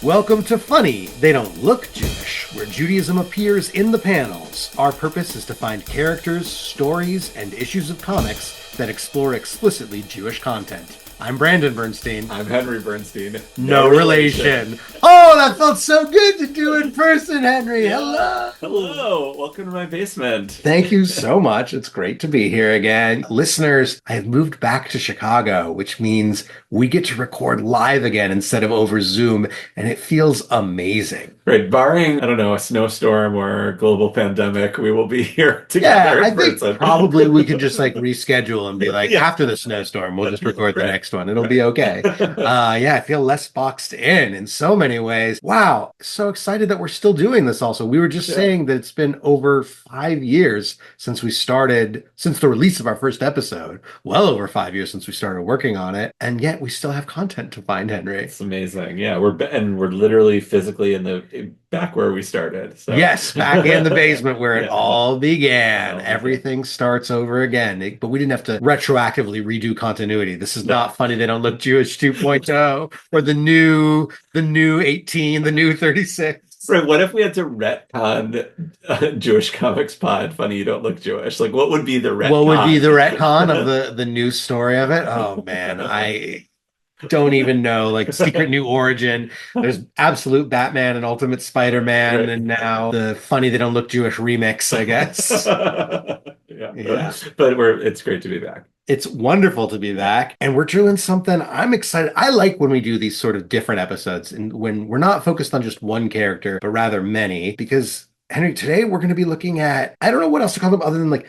Welcome to Funny, They Don't Look Jewish, where Judaism appears in the panels. Our purpose is to find characters, stories, and issues of comics that explore explicitly Jewish content. I'm Brandon Bernstein. I'm Henry Bernstein. No relation. Oh, that felt so good to do in person, Henry. Yeah. Hello. Hello. Welcome to my basement. Thank you so much. It's great to be here again. Listeners, I have moved back to Chicago, which means we get to record live again instead of over Zoom, and it feels amazing. Right. Barring, I don't know, a snowstorm or a global pandemic, we will be here together. Yeah, I think probably we could just reschedule and be after the snowstorm, we'll just record the next one. It'll be okay. I feel less boxed in so many ways. Wow. So excited that we're still doing this also. We were just saying that it's been over 5 years since we started, since the release of our first episode, well over 5 years since we started working on it. And yet we still have content to find, Henry. It's amazing. Yeah. We're literally physically back where we started. So. Yes, back in the basement where it all began. Everything starts over again. But we didn't have to retroactively redo continuity. This is not Funny They Don't Look Jewish 2.0 or the new 18, the new 36. Right, what if we had to retcon Jewish Comics Pod, Funny You Don't Look Jewish? What would be the retcon? What would be the retcon of the new story of it? Oh, man, I don't even know. Secret New Origin. There's Absolute Batman and Ultimate Spider-Man, right. And now the Funny They Don't Look Jewish remix, I guess. yeah. But it's great to be back. It's wonderful to be back, and we're doing something I'm excited. I like when we do these sort of different episodes and when we're not focused on just one character, but rather many, because, Henry, today we're going to be looking at, I don't know what else to call them other than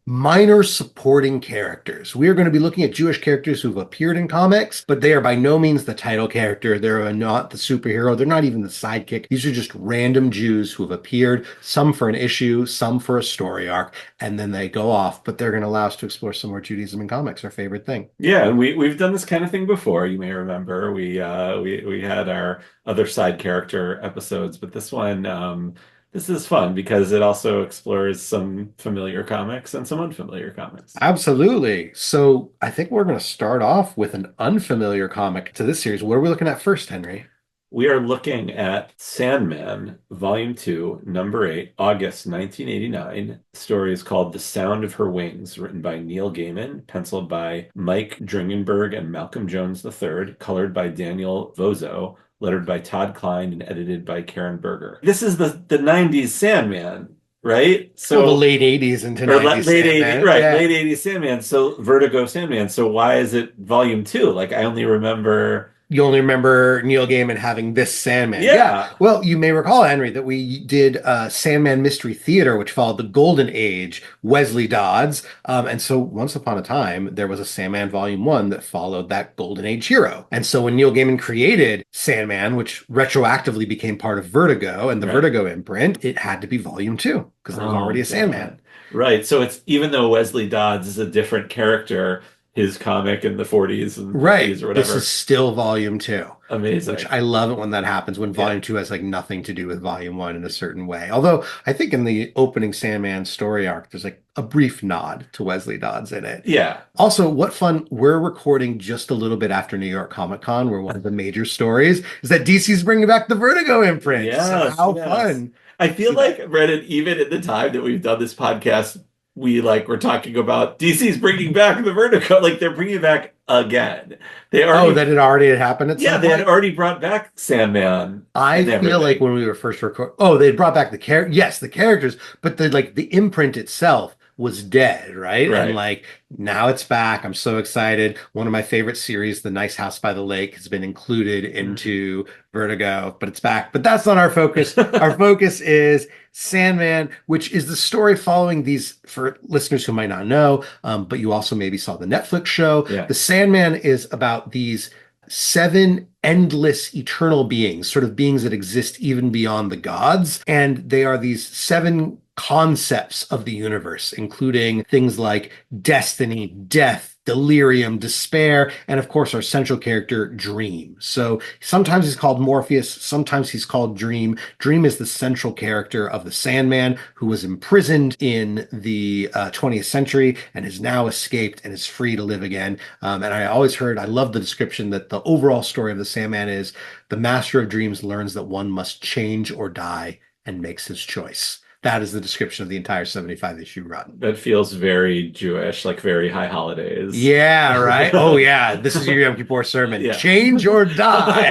minor supporting characters. We are going to be looking at Jewish characters who've appeared in comics, but they are by no means the title character. They're not the superhero. They're not even the sidekick. These are just random Jews who have appeared, some for an issue, some for a story arc, and then they go off, but they're going to allow us to explore some more Judaism in comics, our favorite thing. Yeah, and we've done this kind of thing before. You may remember we had our other side character episodes, but this one, this is fun because it also explores some familiar comics and some unfamiliar comics. Absolutely. So I think we're going to start off with an unfamiliar comic to this series. What are we looking at first, Henry? We are looking at Sandman, Volume 2, Number 8, August 1989. The story is called The Sound of Her Wings, written by Neil Gaiman, penciled by Mike Dringenberg and Malcolm Jones III, colored by Daniel Vozo, lettered by Todd Klein, and edited by Karen Berger. This is the 90s Sandman, right? So the late 80s into 90s late Sandman. 80s, right, yeah. Late 80s Sandman. So Vertigo Sandman. So why is it Volume 2? I only remember... You only remember Neil Gaiman having this Sandman. Yeah. Well, you may recall, Henry, that we did Sandman Mystery Theater, which followed the Golden Age, Wesley Dodds. And so once upon a time, there was a Sandman Volume 1 that followed that Golden Age hero. And so when Neil Gaiman created Sandman, which retroactively became part of Vertigo and the Vertigo imprint, it had to be Volume 2 because there was already a Sandman. Right. So it's even though Wesley Dodds is a different character, his comic in the 40s and 50s or whatever. This is still Volume 2. Amazing. Which I love it when that happens, when Volume 2 has nothing to do with Volume 1 in a certain way. Although I think in the opening Sandman story arc, there's a brief nod to Wesley Dodds in it. Yeah. Also, what fun, we're recording just a little bit after New York Comic Con, where one of the major stories is that DC's bringing back the Vertigo imprint. Yes, so how fun. I feel like, Brennan, even at the time that we've done this podcast, we we're talking about DC's bringing back the Vertigo, they're bringing it back again. That it already had happened at some point? They had already brought back Sandman. I feel like when we were first recording, they brought back the characters, but the imprint itself was dead, right? And now it's back. I'm so excited. One of my favorite series, The Nice House by the Lake, has been included into Vertigo, but it's back. But that's not our focus. Our focus is Sandman, which is the story following these, for listeners who might not know, but you also maybe saw the Netflix show. Yeah. The Sandman is about these 7 endless eternal beings, sort of beings that exist even beyond the gods. And they are these 7 concepts of the universe, including things like destiny, death, delirium, despair, and of course our central character, Dream. So sometimes he's called Morpheus, sometimes he's called Dream. Dream is the central character of the Sandman who was imprisoned in the 20th century and has now escaped and is free to live again. And I love the description that the overall story of the Sandman is the master of dreams learns that one must change or die and makes his choice. That is the description of the entire 75 issue run. That feels very Jewish, like very high holidays. Yeah, right. Oh, yeah. This is your Yom Kippur sermon. Yeah. Change or die.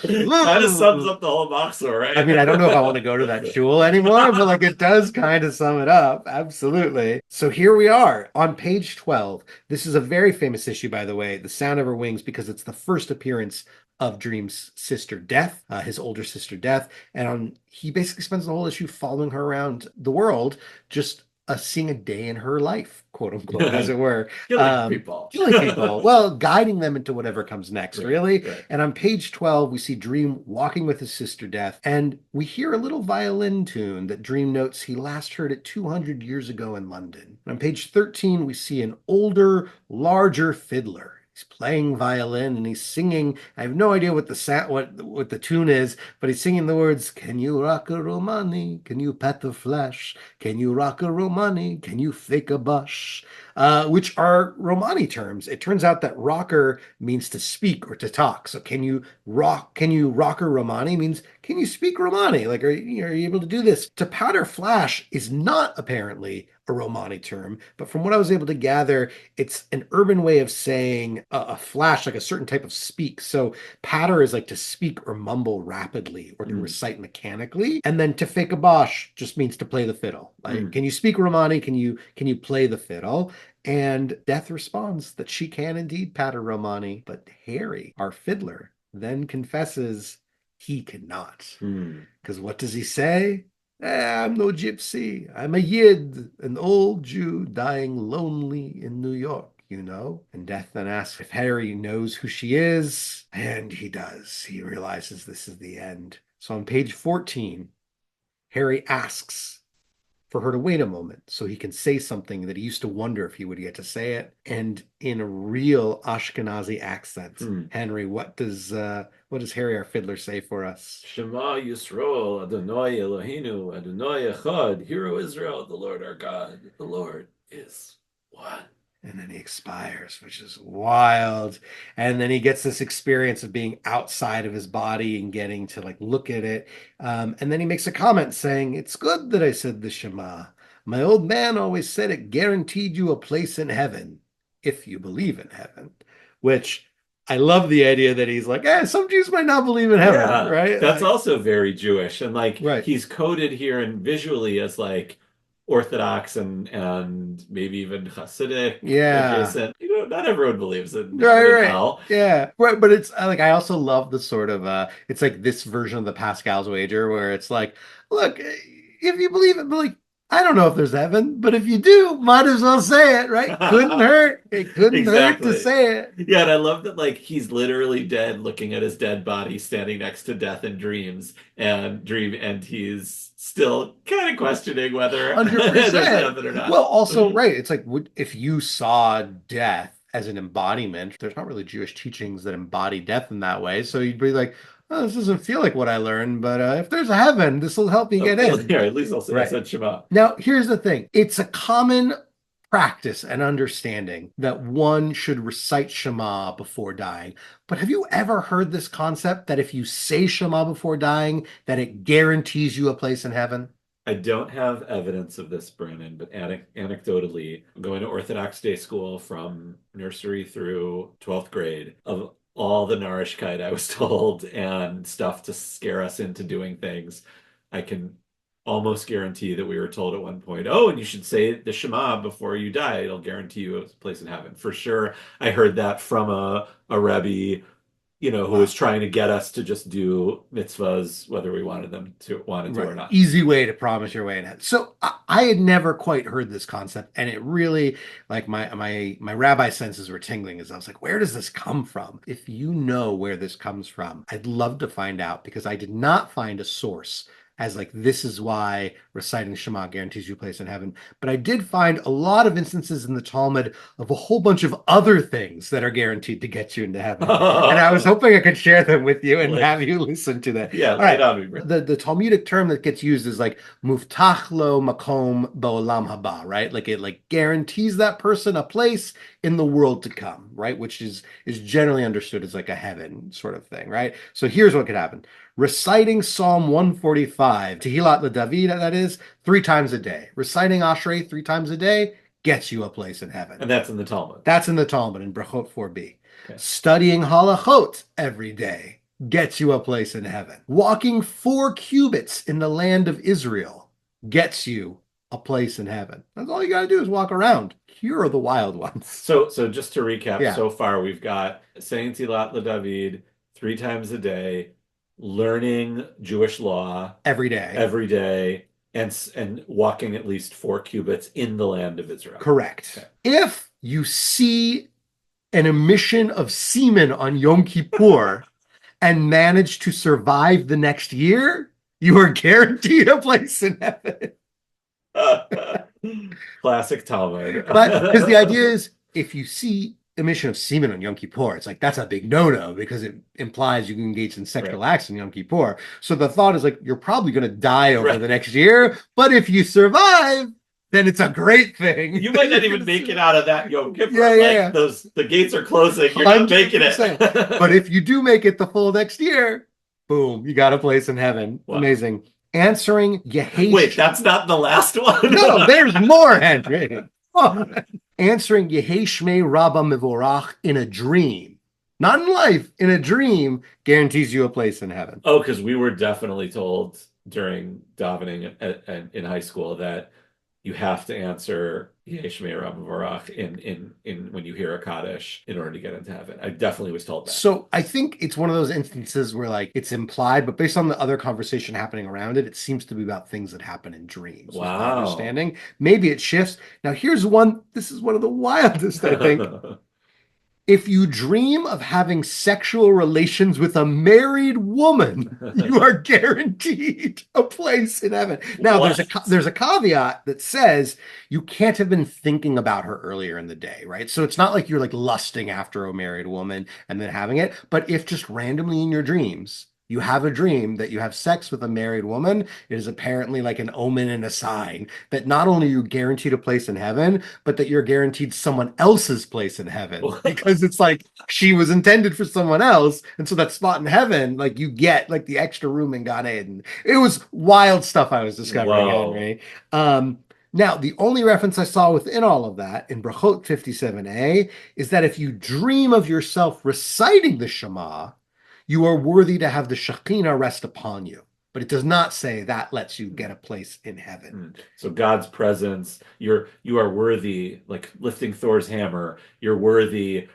Kind of sums up the whole boxer, right? I mean, I don't know if I want to go to that shul anymore, but like it does kind of sum it up. Absolutely. So here we are on page 12. This is a very famous issue, by the way, The Sound of Her Wings, because it's the first appearance of Dream's sister Death, his older sister Death, and he basically spends the whole issue following her around the world, just seeing a day in her life, quote unquote, as it were. Killing people. Killing people. Well, guiding them into whatever comes next, Right, really. right. And on page 12, we see Dream walking with his sister Death, and we hear a little violin tune that Dream notes he last heard it 200 years ago in London. And on page 13, we see an older, larger fiddler. He's playing violin and he's singing. I have no idea what the tune is, but he's singing the words, "Can you rock a romani? Can you pet the flesh? Can you rock a romani? Can you fake a bush?" Which are Romani terms. It turns out that rocker means to speak or to talk. So can you rock a Romani means can you speak Romani? Like, are you able to do this? To powder flash is not apparently a Romani term, but from what I was able to gather, it's an urban way of saying a flash, like a certain type of speak. So patter is like to speak or mumble rapidly or to recite mechanically. And then to fake a bosh just means to play the fiddle. Like, can you speak Romani? Can you play the fiddle? And Death responds that she can indeed patter Romani, but Harry, our fiddler, then confesses he cannot. Because what does he say? I'm no gypsy. I'm a Yid, an old Jew dying lonely in New York, you know? And Death then asks if Harry knows who she is, and he does. He realizes this is the end. So on page 14, Harry asks for her to wait a moment so he can say something that he used to wonder if he would get to say it. And in a real Ashkenazi accent, Henry, what does Harry, our fiddler, say for us? Shema Yisrael, Adonai Eloheinu, Adonai Echad, Hear, O Israel, the Lord our God, the Lord is one. And then he expires, which is wild. And then he gets this experience of being outside of his body and getting to like look at it. And then he makes a comment saying, "It's good that I said the Shema. My old man always said it guaranteed you a place in heaven, if you believe in heaven." Which I love the idea that he's like, some Jews might not believe in heaven, right? That's also very Jewish. And like right. He's coded here and visually as like Orthodox and maybe even Hasidic adjacent. Not everyone believes in hell. Yeah. Right. But it's like I also love the sort of it's like this version of the Pascal's wager where it's like, look, if you believe it, but like I don't know if there's heaven, but if you do, might as well say it, right? Couldn't hurt. It couldn't hurt to say it. Yeah, and I love that like he's literally dead looking at his dead body standing next to Death and Dreams and he's still kind of questioning whether 100%. there's heaven or not. Well, also, right, it's like if you saw death as an embodiment, there's not really Jewish teachings that embody death in that way. So you'd be like, oh, this doesn't feel like what I learned, but if there's a heaven, this will help me get in. Yeah, at least I'll say I said Shema. Now, here's the thing. It's a common practice and understanding that one should recite Shema before dying. But have you ever heard this concept that if you say Shema before dying, that it guarantees you a place in heaven? I don't have evidence of this, Brandon, but anecdotally, going to Orthodox day school from nursery through 12th grade, of all the Narishkeit I was told and stuff to scare us into doing things, I can almost guarantee that we were told at one point, oh, and you should say the Shema before you die. It'll guarantee you a place in heaven. For sure, I heard that from a Rebbe, who was trying to get us to just do mitzvahs, whether we wanted to or not. Easy way to promise your way in heaven. So I had never quite heard this concept, and it really, like my rabbi senses were tingling as I was like, where does this come from? If you know where this comes from, I'd love to find out because I did not find a source as like this is why reciting Shema guarantees you a place in heaven. But I did find a lot of instances in the Talmud of a whole bunch of other things that are guaranteed to get you into heaven. And I was hoping I could share them with you and have you listen to that. Yeah, all right. on me. The Talmudic term that gets used is like muftach lo makom ba'olam haba, right? Like it like guarantees that person a place in the world to come, right? Which is generally understood as like a heaven sort of thing, right? So here's what could happen. Reciting Psalm 145, Tehillat LeDavid, that is, 3 times a day. Reciting Ashrei 3 times a day gets you a place in heaven. And that's in the Talmud. That's in the Talmud in Brachot 4b. Okay. Studying halachot every day gets you a place in heaven. Walking 4 cubits in the land of Israel gets you a place in heaven. That's all you got to do is walk around. Here are the wild ones. So just to recap, so far we've got saying Tehillat LeDavid 3 times a day, learning Jewish law every day, and walking at least 4 cubits in the land of Israel. Correct. Okay. If you see an emission of semen on Yom Kippur and manage to survive the next year, you are guaranteed a place in heaven. Classic Talmud. But because the idea is, if you see emission of semen on Yom Kippur, it's like that's a big no-no because it implies you can engage in sexual acts in Yom Kippur. So the thought is like you're probably going to die over the next year, but if you survive, then it's a great thing. You might not even make it out of that Yom Kippur. The gates are closing. You're 100%. Not making it. But if you do make it the full next year, boom, you got a place in heaven. Wow. Amazing. Answering Yehesh. Wait, that's not the last one? No, there's more, Henry. Answering Yeheshme Rabba Mivorach in a dream, not in life, in a dream, guarantees you a place in heaven. Oh, because we were definitely told during davening in high school that you have to answer Yeshmei Rabba Mivorach in when you hear a Kaddish in order to get into heaven. I definitely was told that. So I think it's one of those instances where like it's implied, but based on the other conversation happening around it, it seems to be about things that happen in dreams. Wow. My understanding. Maybe it shifts. Now here's one. This is one of the wildest, I think. If you dream of having sexual relations with a married woman, you are guaranteed a place in heaven. Now, there's a caveat that says you can't have been thinking about her earlier in the day, right? So it's not like you're like lusting after a married woman and then having it. But if just randomly in your dreams, you have a dream that you have sex with a married woman, it is apparently like an omen and a sign that not only are you guaranteed a place in heaven, but that you're guaranteed someone else's place in heaven. Because it's like she was intended for someone else. And so that spot in heaven, like you get like the extra room in Gan Eden. It was wild stuff I was discovering, Henry. Now, the only reference I saw within all of that in Brachot 57a is that if you dream of yourself reciting the Shema, you are worthy to have the Shekinah rest upon you. But it does not say that lets you get a place in heaven. So God's presence, you are worthy, like lifting Thor's hammer, you're worthy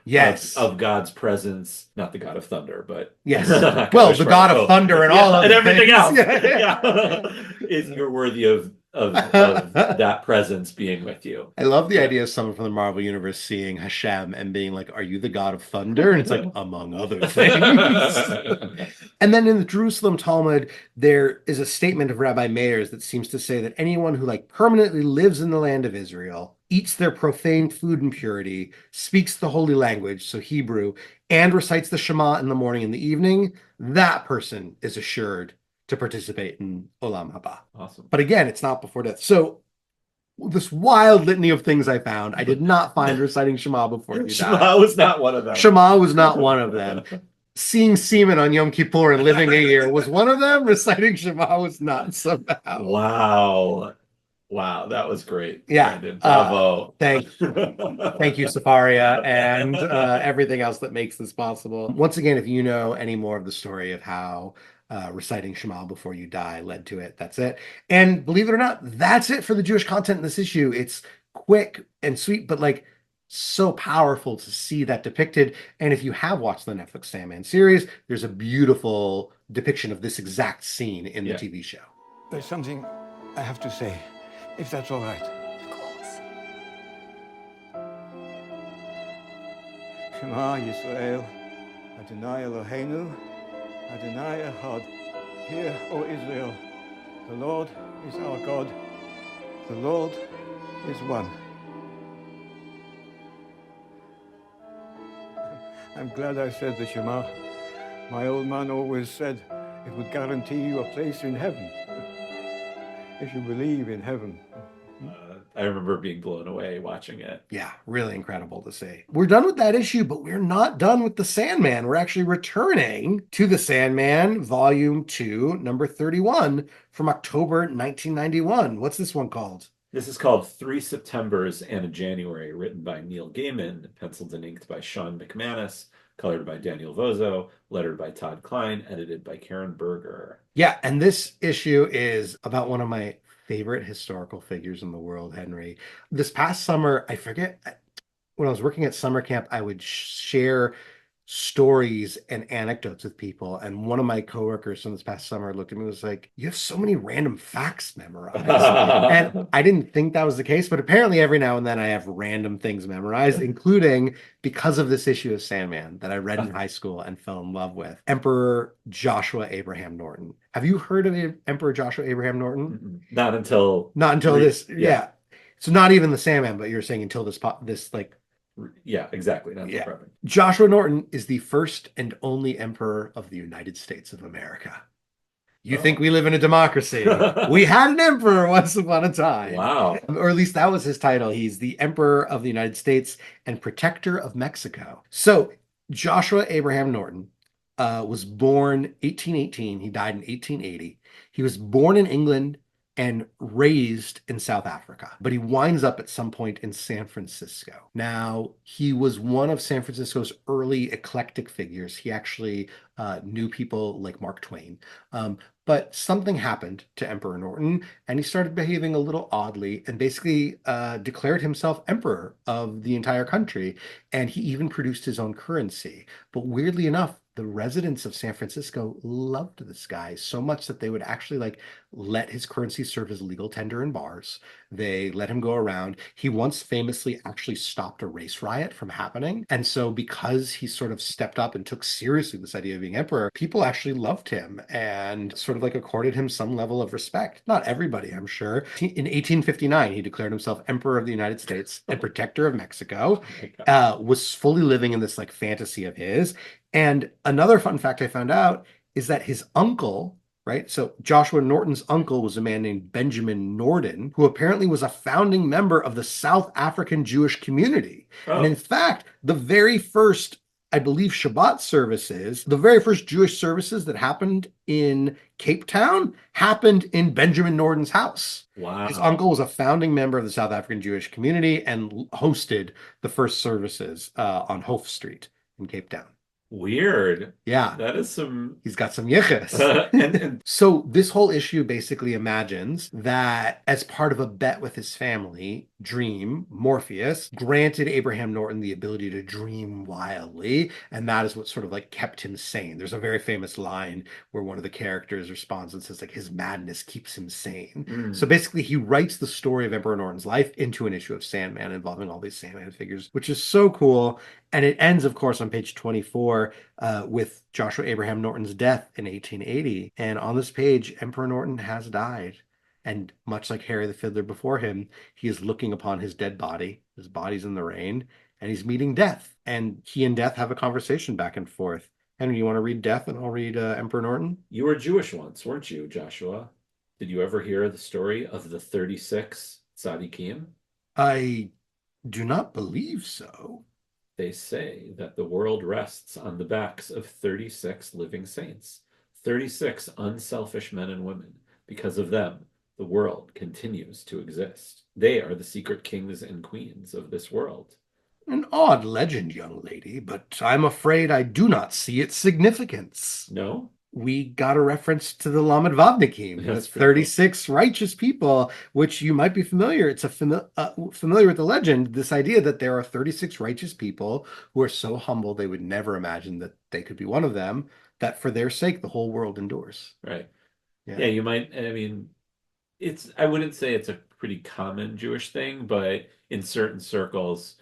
of God's presence, not the God of thunder, but yes. Well, the God of thunder and all of and everything things. else. Is you're worthy of that presence being with you. I love the idea of someone from the Marvel Universe seeing Hashem and being like, are you the God of thunder? And it's like, among other things. And then in the Jerusalem Talmud, there is a statement of Rabbi Meir's that seems to say that anyone who like permanently lives in the land of Israel, eats their profane food in purity, speaks the holy language, so Hebrew, and recites the Shema in the morning and the evening, that person is assured to participate in Olam Haba. Awesome. But again, it's not before death. So this wild litany of things I found, I did not find reciting Shema before you die. Shema was not one of them. Shema was not one of them. Seeing semen on Yom Kippur and living a year was one of them. Reciting Shema was not somehow. Wow, that was great. Yeah. Brandon. Bravo. Thank you, Safaria, and everything else that makes this possible. Once again, if you know any more of the story of how reciting Shema before you die led to it, that's it. And believe it or not, that's it for the Jewish content in this issue. It's quick and sweet, but like so powerful to see that depicted. And if you have watched the Netflix Sandman series, there's a beautiful depiction of this exact scene in the TV show. There's something I have to say, if that's all right. Of course. Shema Yisrael, Adonai Eloheinu, Adonai Echad. Hear, O Israel, The Lord is our God. The Lord is one. I'm glad I said the Shema. My old man always said it would guarantee you a place in heaven. If you believe in heaven. I remember being blown away watching it. Yeah, really incredible to see. We're done with that issue, but we're not done with the Sandman. We're actually returning to the Sandman, Volume 2, number 31 from October 1991. What's this one called? This is called Three Septembers and a January, written by Neil Gaiman, penciled and inked by Sean McManus, colored by Daniel Vozo, lettered by Todd Klein, edited by Karen Berger. Yeah, and this issue is about one of my favorite historical figures in the world, Henry. This past summer, I forget, when I was working at summer camp, I would share stories and anecdotes with people. And one of my coworkers from this past summer looked at me and was like, "You have so many random facts memorized." And I didn't think that was the case, but apparently every now and then I have random things memorized, including because of this issue of Sandman that I read in high school and fell in love with. Emperor Joshua Abraham Norton. Have you heard of Emperor Joshua Abraham Norton? Not until this. Yeah. So not even the Sandman, but you're saying until this like. Yeah, exactly. Not yeah. Joshua Norton is the first and only emperor of the United States of America. You think we live in a democracy? We had an emperor once upon a time. Wow. Or at least that was his title. He's the Emperor of the United States and Protector of Mexico. So Joshua Abraham Norton was born 1818. He died in 1880. He was born in England and raised in South Africa, but he winds up at some point in San Francisco. Now, he was one of San Francisco's early eclectic figures. He actually knew people like Mark Twain. But something happened to Emperor Norton, and he started behaving a little oddly and basically declared himself emperor of the entire country. And he even produced his own currency. But weirdly enough, the residents of San Francisco loved this guy so much that they would actually let his currency serve as legal tender in bars. They let him go around. He once famously actually stopped a race riot from happening. And so because he sort of stepped up and took seriously this idea of being emperor, people actually loved him and sort of accorded him some level of respect. Not everybody, I'm sure. In 1859, he declared himself emperor of the United States and protector of Mexico, was fully living in this fantasy of his. And another fun fact I found out is that his uncle, right? So Joshua Norton's uncle was a man named Benjamin Norton, who apparently was a founding member of the South African Jewish community. Oh. And in fact, the very first, I believe, Shabbat services, the very first Jewish services that happened in Cape Town happened in Benjamin Norton's house. Wow. His uncle was a founding member of the South African Jewish community and hosted the first services on Hof Street in Cape Town. Weird. Yeah. That is some... He's got some yichus. and so this whole issue basically imagines that as part of a bet with his family, Dream, Morpheus, granted Abraham Norton the ability to dream wildly, and that is what sort of kept him sane. There's a very famous line where one of the characters responds and says his madness keeps him sane. So basically he writes the story of Emperor Norton's life into an issue of Sandman involving all these Sandman figures, which is so cool. And it ends, of course, on page 24 with Joshua Abraham Norton's death in 1880. And on this page, Emperor Norton has died. And much like Harry the Fiddler before him, he is looking upon his dead body. His body's in the rain, and he's meeting Death. And he and Death have a conversation back and forth. Henry, you want to read Death, and I'll read Emperor Norton? You were Jewish once, weren't you, Joshua? Did you ever hear the story of the 36 tzaddikim? I do not believe so. They say that the world rests on the backs of 36 living saints, 36 unselfish men and women. Because of them, the world continues to exist. They are the secret kings and queens of this world. An odd legend, young lady, but I'm afraid I do not see its significance. No? We got a reference to the Lamed Vavnikim, the 36 righteous people, which you might be familiar. It's familiar with the legend, this idea that there are 36 righteous people who are so humble they would never imagine that they could be one of them, that for their sake the whole world endures. Right. Yeah, you might, I wouldn't say it's a pretty common Jewish thing, but in certain circles,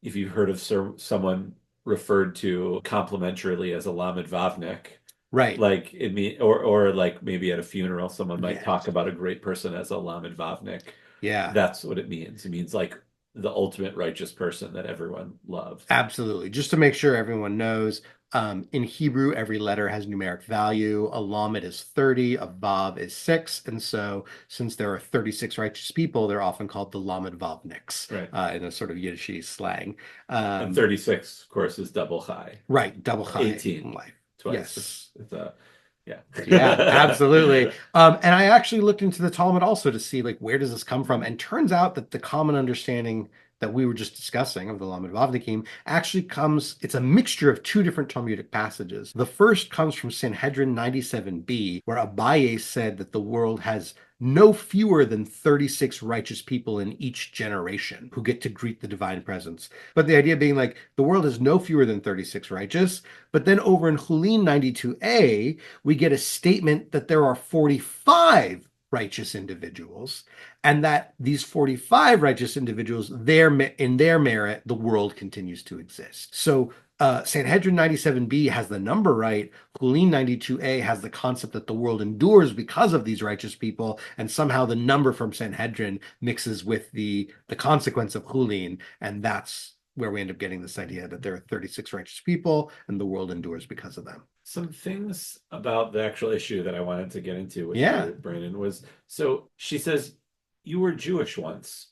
if you've heard of someone referred to complimentarily as a Lamed Vavnik, Right. Like it mean, or like maybe at a funeral, someone might talk Yes. about a great person as a Lamed Vavnik. Yeah. That's what it means. It means like the ultimate righteous person that everyone loved. Absolutely. Just to make sure everyone knows, in Hebrew, every letter has numeric value. A lamed is 30, a vav is 6. And so, since there are 36 righteous people, they're often called the lamed vavniks Right. in a sort of Yiddish slang. And 36, of course, is double chai. Right, double chai in 18 life. twice. Yes. It's a yeah. Yeah, absolutely. And I actually looked into the Talmud also to see like where does this come from, and turns out that the common understanding that we were just discussing of the Lamed Vavnikim actually comes, it's a mixture of two different Talmudic passages. The first comes from Sanhedrin 97b, where Abaye said that the world has no fewer than 36 righteous people in each generation who get to greet the divine presence. But the idea being like the world has no fewer than 36 righteous. But then over in Hulin 92a, we get a statement that there are 45 righteous individuals, and that these 45 righteous individuals, in their merit, the world continues to exist. So Sanhedrin 97b has the number right. Hulin 92a has the concept that the world endures because of these righteous people, and somehow the number from Sanhedrin mixes with the consequence of Hulin, and that's where we end up getting this idea that there are 36 righteous people and the world endures because of them. Some things about the actual issue that I wanted to get into with Yeah. you, Brandon, was so she says, you were Jewish once,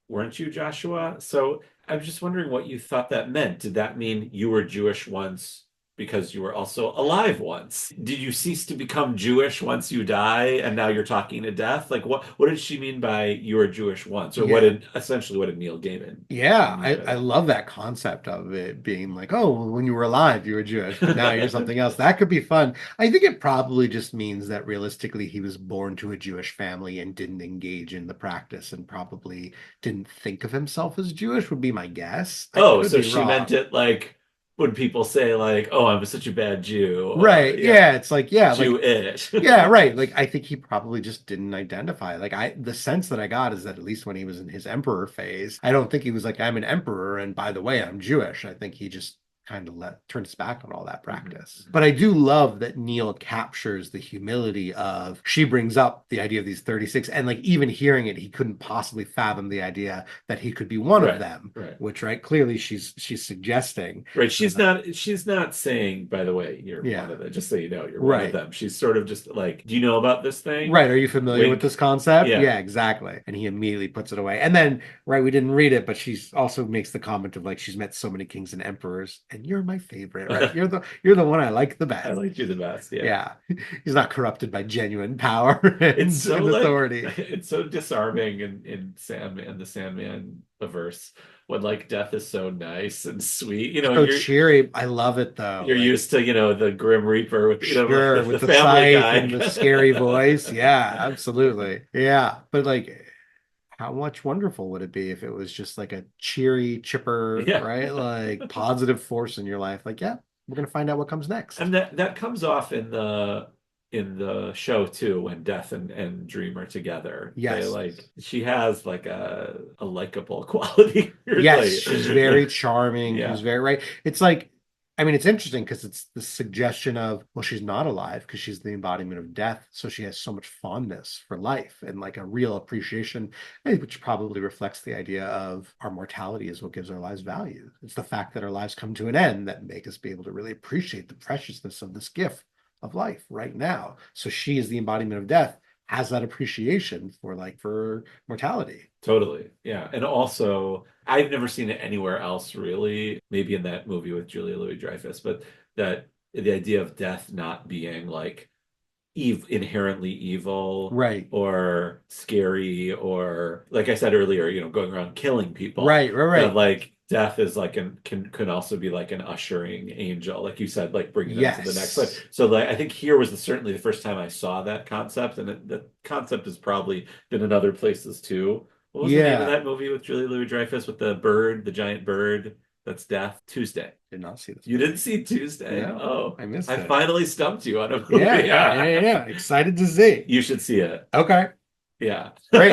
weren't you, Joshua? So I'm just wondering what you thought that meant. Did that mean you were Jewish once because you were also alive once? Did you cease to become Jewish once you die and now you're talking to death? Like what did she mean by you were Jewish once? Or what did Neil Gaiman Yeah, mean by I that? love that concept of it being like, oh, well, when you were alive, you were Jewish, but now you're something else. That could be fun. I think it probably just means that realistically he was born to a Jewish family and didn't engage in the practice and probably didn't think of himself as Jewish, would be my guess. I Oh, could so be she meant wrong. it like when people say like, "Oh, I'm such a bad Jew," or Right. Yeah, it's like, yeah, like Jewish. yeah, right. Like I think he probably just didn't identify. Like the sense that I got is that at least when he was in his emperor phase, I don't think he was like, I'm an emperor and by the way, I'm Jewish. I think he just kind of turned his back on all that practice. But I do love that Neil captures the humility of she brings up the idea of these 36, and like even hearing it, he couldn't possibly fathom the idea that he could be one of them. Right. Which clearly she's suggesting. Right. She's not saying, by the way, you're one of them. Just so you know, you're one of them. She's sort of just like, do you know about this thing? Right. Are you familiar with this concept? Yeah. Yeah, exactly. And he immediately puts it away. And then, right, we didn't read it, but she also makes the comment of like she's met so many kings and emperors, and you're my favorite, right? You're the one I like the best. I like you the best. Yeah. Yeah. He's not corrupted by genuine power and authority. It's so disarming in Sandman, the Sandman verse, when like death is so nice and sweet. You know, so cheery. I love it though. You're used to, the Grim Reaper with with the Family scythe Guy and the scary voice. Yeah, absolutely. Yeah. But like how much wonderful would it be if it was just like a cheery, chipper, right? Like positive force in your life. Like, yeah, we're gonna find out what comes next. And that comes off in the show too, when Death and Dream are together. Yes. She has like a likable quality. Yes, she's very charming. Yeah. She's very right. It's like, I mean, it's interesting because it's the suggestion of, well, she's not alive because she's the embodiment of death. So she has so much fondness for life and like a real appreciation, which probably reflects the idea of our mortality is what gives our lives value. It's the fact that our lives come to an end that make us be able to really appreciate the preciousness of this gift of life right now. So she is the embodiment of death, has that appreciation for mortality. Totally. Yeah. And also, I've never seen it anywhere else really, maybe in that movie with Julia Louis-Dreyfus, but that the idea of death not being like inherently evil, right, or scary, or like I said earlier, going around killing people. Right. Like death is like can also be like an ushering angel, like you said, like bringing them to the next life. So like I think here was certainly the first time I saw that concept, and the concept has probably been in other places too. What was the name of that movie with Julia Louis-Dreyfus with the bird, the giant bird? That's Death. Tuesday. Did not see this. You didn't see Tuesday? No, oh, I missed it. I finally stumped you on a movie. Yeah. Excited to see. You should see it. Okay. Yeah. Great.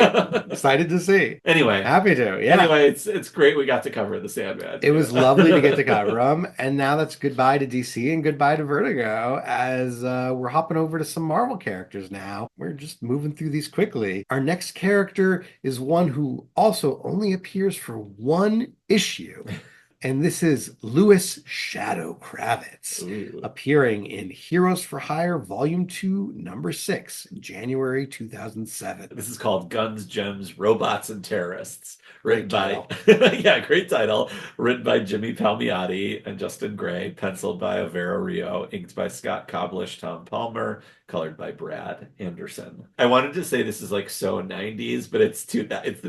Excited to see. Anyway. Happy to. Yeah. Anyway, it's great we got to cover the Sandman. It was lovely to get to cover them. And now that's goodbye to DC and goodbye to Vertigo as we're hopping over to some Marvel characters now. We're just moving through these quickly. Our next character is one who also only appears for one issue. And this is Louis Shadow Kravitz, appearing in Heroes for Hire Volume 2, Number 6, January 2007. This is called Guns, Gems, Robots, and Terrorists. Written by, great title. Written by Jimmy Palmiotti and Justin Gray, penciled by Avero Rio, inked by Scott Koblish, Tom Palmer, colored by Brad Anderson. I wanted to say this is like so 90s, but it's the 2000s. It's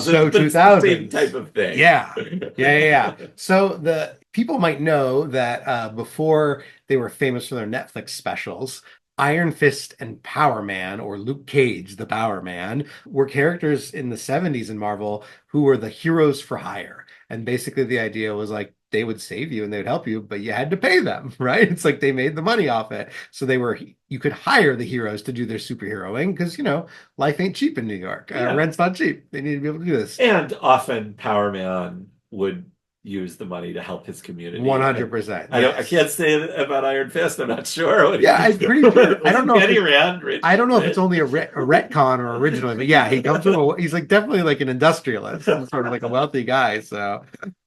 so 2000s. It's the same type of thing. Yeah. So the people might know that before they were famous for their Netflix specials, Iron Fist and Power Man, or Luke Cage, the Power Man, were characters in the 70s in Marvel who were the heroes for hire. And basically the idea was like, they would save you and they would help you, but you had to pay them, right? It's like they made the money off it. So you could hire the heroes to do their superheroing because, life ain't cheap in New York. Rent's not cheap. They need to be able to do this. And often Power Man would use the money to help his community. 100%. I can't say about Iron Fist. I'm not sure. I'm pretty sure. I don't know. I don't know if it's only a retcon or originally, but yeah, he comes from he's like definitely like an industrialist, sort of like a wealthy guy. So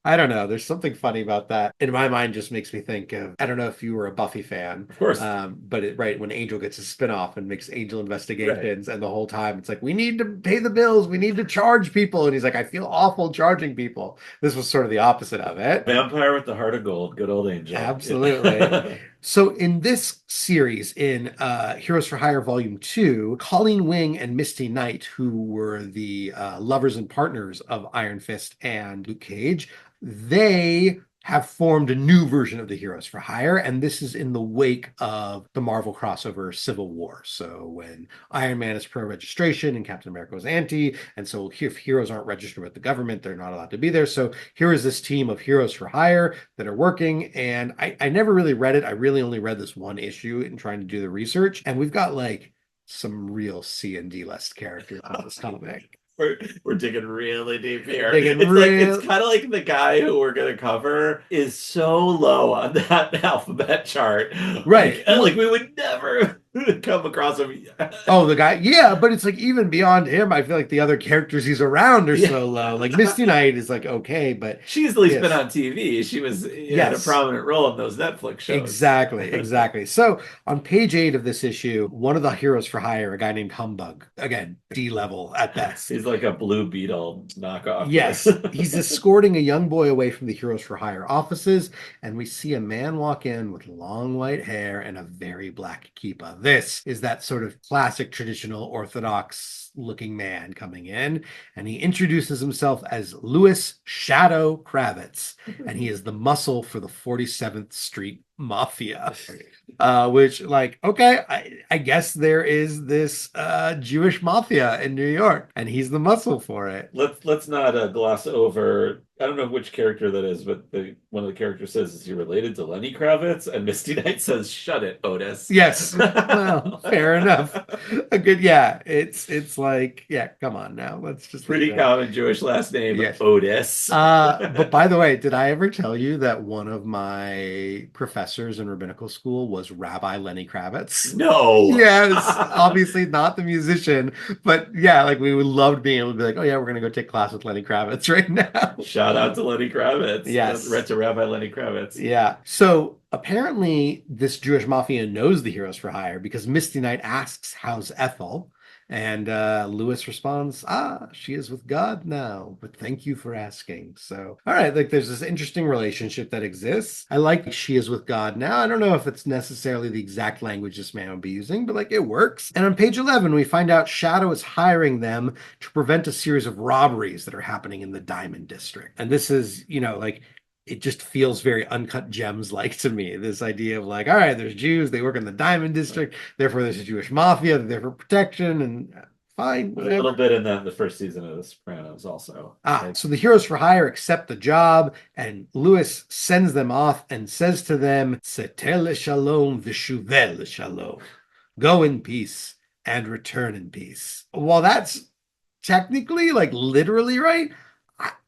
I don't know. There's something funny about that. In my mind, just makes me think of, I don't know if you were a Buffy fan. Of course. But when Angel gets a spinoff and makes Angel Investigations, and the whole time it's like, we need to pay the bills. We need to charge people. And he's like, I feel awful charging people. This was sort of the opposite of it. Vampire with the heart of gold. Good old Angel. Absolutely. So in this series, in Heroes for Hire Volume 2, Colleen Wing and Misty Knight, who were the lovers and partners of Iron Fist and Luke Cage, they have formed a new version of the Heroes for Hire, and this is in the wake of the Marvel crossover Civil War. So when Iron Man is pro-registration and Captain America was anti, and so if heroes aren't registered with the government, they're not allowed to be there. So here is this team of Heroes for Hire that are working, and I never really read it. I really only read this one issue in trying to do the research, and we've got like some real C and D list characters on this comic. We're digging really deep here. It's kind of like the guy who we're going to cover is so low on that alphabet chart. Right. Like we would never come across him. Oh, the guy. Yeah, but it's like even beyond him, I feel like the other characters he's around are so low. Like Misty Knight is like okay, but she's at least been on TV. She had a prominent role in those Netflix shows. Exactly. So on page 8 of this issue, one of the Heroes for Hire, a guy named Humbug, again, D level at best. He's like a Blue Beetle knockoff. Yes. He's escorting a young boy away from the Heroes for Hire offices, and we see a man walk in with long white hair and a very black kippah. This is that sort of classic traditional Orthodox looking man coming in, and he introduces himself as Louis Shadow Kravitz, and he is the muscle for the 47th Street Mafia, which like, okay, I guess there is this Jewish mafia in New York, and he's the muscle for it. Let's not gloss over. I don't know which character that is, but one of the characters says, "Is he related to Lenny Kravitz?" And Misty Knight says, "Shut it, Otis." Yes, well, fair enough. A good, it's like, come on now, let's just pretty common Jewish last name, yes. Otis. But by the way, did I ever tell you that one of my professors in rabbinical school was Rabbi Lenny Kravitz? No. Yes, obviously not the musician, but like we would love being able to be like, oh yeah, we're gonna go take class with Lenny Kravitz right now. Shout out to Lenny Kravitz. Yes. Read to Rabbi Lenny Kravitz. Yeah. So apparently this Jewish mafia knows the Heroes for Hire because Misty Knight asks, how's Ethel? And Louis responds, she is with God now, but thank you for asking. So, all right, like there's this interesting relationship that exists. I like she is with God now. I don't know if it's necessarily the exact language this man would be using, but like it works. And on page 11, we find out Shadow is hiring them to prevent a series of robberies that are happening in the Diamond District. And this is, like, it just feels very Uncut Gems like to me. This idea of like, all right, there's Jews, they work in the Diamond District, therefore there's a Jewish mafia, they're there for protection, and fine. Whatever. A little bit in the first season of The Sopranos also. So the Heroes for Hire accept the job, and Louis sends them off and says to them, Setel shalom v'shuvel shalom. Go in peace and return in peace. While that's technically, like literally right,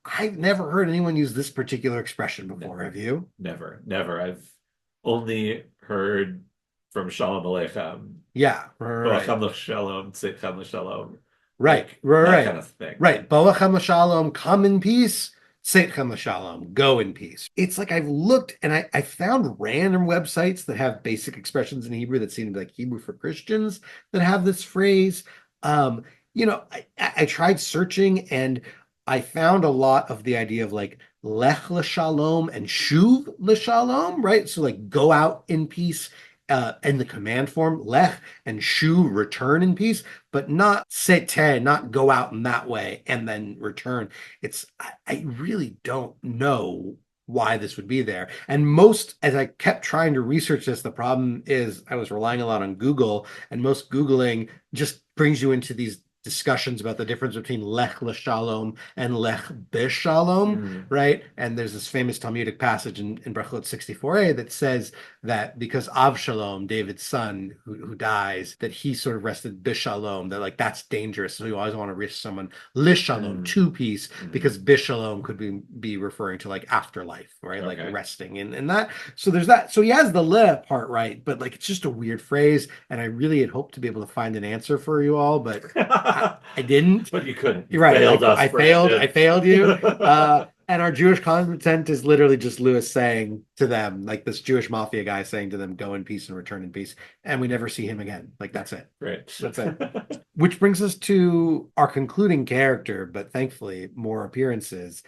I've never heard anyone use this particular expression before. Have you? Never. I've only heard from Shalom Aleichem. Yeah, right. Boachem l'shalom, tzidchem l'shalom. Right, Like, right, that right. kind of thing. Right. Boachem l'shalom, come in peace. Tzidchem l'shalom, go in peace. It's like I've looked and I found random websites that have basic expressions in Hebrew that seem to be like Hebrew for Christians that have this phrase. Um, I tried searching and I found a lot of the idea of like lech l'shalom and shuv l'shalom, right? So like go out in peace in the command form, lech, and shu, return in peace, but not sete, not go out in that way and then return. I really don't know why this would be there. And as I kept trying to research this, the problem is I was relying a lot on Google, and most Googling just brings you into these discussions about the difference between lech l'shalom and lech b'shalom, right? And there's this famous Talmudic passage in Brachot 64a that says that because Avshalom, David's son, who dies, that he sort of rested b'shalom, that like that's dangerous. So you always want to wish someone lishalom, to peace, because b'shalom could be referring to like afterlife, right? Okay. Like resting and that. So there's that. So he has the le part right, but like it's just a weird phrase. And I really had hoped to be able to find an answer for you all, but I didn't. But you couldn't. You're right. I failed you. And our Jewish content is literally just Lewis saying to them, like this Jewish mafia guy saying to them, go in peace and return in peace. And we never see him again. Like, that's it. Right. That's it. Which brings us to our concluding character, but thankfully more appearances.